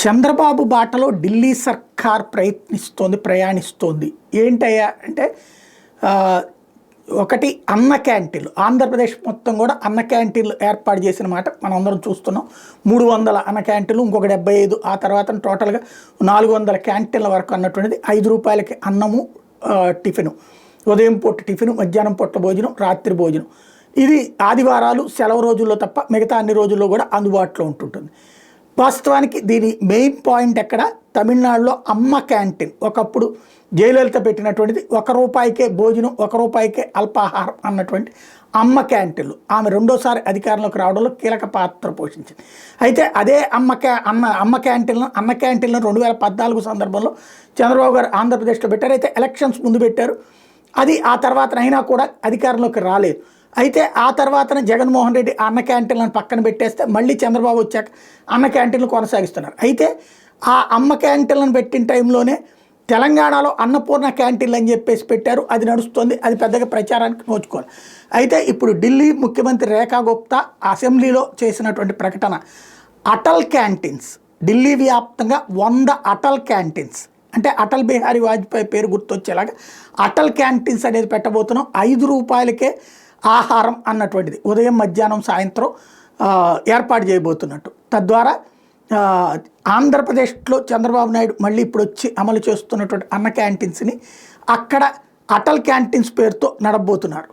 చంద్రబాబు బాటలో ఢిల్లీ సర్కార్ ప్రయాణిస్తోంది. ఏంటయ్యా అంటే ఒకటి అన్న క్యాంటీన్లు. ఆంధ్రప్రదేశ్ మొత్తం కూడా అన్న క్యాంటీన్లు ఏర్పాటు చేసిన మాట మనం అందరం చూస్తున్నాం. 300 అన్న క్యాంటీన్లు, ఇంకొక 75, ఆ తర్వాత టోటల్గా 400 క్యాంటీన్ల వరకు అన్నటువంటిది. 5 రూపాయలకి అన్నము, టిఫిను, ఉదయం పూట టిఫిను, మధ్యాహ్నం పూట భోజనం, రాత్రి భోజనం. ఇది ఆదివారాలు సెలవు రోజుల్లో తప్ప మిగతా అన్ని రోజుల్లో కూడా అందుబాటులో ఉంటుంటుంది. వాస్తవానికి దీని మెయిన్ పాయింట్ ఎక్కడ, తమిళనాడులో అమ్మ క్యాంటీన్. ఒకప్పుడు జయలలిత పెట్టినటువంటిది 1 రూపాయికే భోజనం, 1 రూపాయికే అల్పాహారం అన్నటువంటి అమ్మ క్యాంటీన్లు. ఆమె రెండోసారి అధికారంలోకి రావడంలో కీలక పాత్ర పోషించింది. అయితే అదే అన్న క్యాంటీన్లను 2014 సందర్భంలో చంద్రబాబు గారు ఆంధ్రప్రదేశ్లో పెట్టారు. అయితే ఎలక్షన్స్ ముందు పెట్టారు. అది ఆ తర్వాత అయినా కూడా అధికారంలోకి రాలేదు. అయితే ఆ తర్వాతనే జగన్మోహన్ రెడ్డి అన్న క్యాంటీన్లను పక్కన పెట్టేస్తే మళ్ళీ చంద్రబాబు వచ్చాక అన్న క్యాంటీన్లు కొనసాగిస్తున్నారు. అయితే ఆ అమ్మ క్యాంటీన్లను పెట్టిన టైంలోనే తెలంగాణలో అన్నపూర్ణ క్యాంటీన్లు అని చెప్పేసి పెట్టారు. అది నడుస్తుంది. అది పెద్దగా ప్రచారానికి నోచుకోవాలి. అయితే ఇప్పుడు ఢిల్లీ ముఖ్యమంత్రి రేఖా గుప్తా అసెంబ్లీలో చేసినటువంటి ప్రకటన, అటల్ క్యాంటీన్స్, ఢిల్లీ వ్యాప్తంగా 100 అటల్ క్యాంటీన్స్, అంటే అటల్ బిహారీ వాజ్పేయి పేరు గుర్తొచ్చేలాగా అటల్ క్యాంటీన్స్ అనేది పెట్టబోతున్నాం. 5 రూపాయలకే ఆహారం అన్నటువంటిది ఉదయం, మధ్యాహ్నం, సాయంత్రం ఏర్పాటు చేయబోతున్నట్టు. తద్వారా ఆంధ్రప్రదేశ్లో చంద్రబాబు నాయుడు మళ్ళీ ఇప్పుడు వచ్చి అమలు చేస్తున్నటువంటి అన్న క్యాంటీన్స్ని అక్కడ అటల్ క్యాంటీన్స్ పేరుతో నడబోతున్నారు.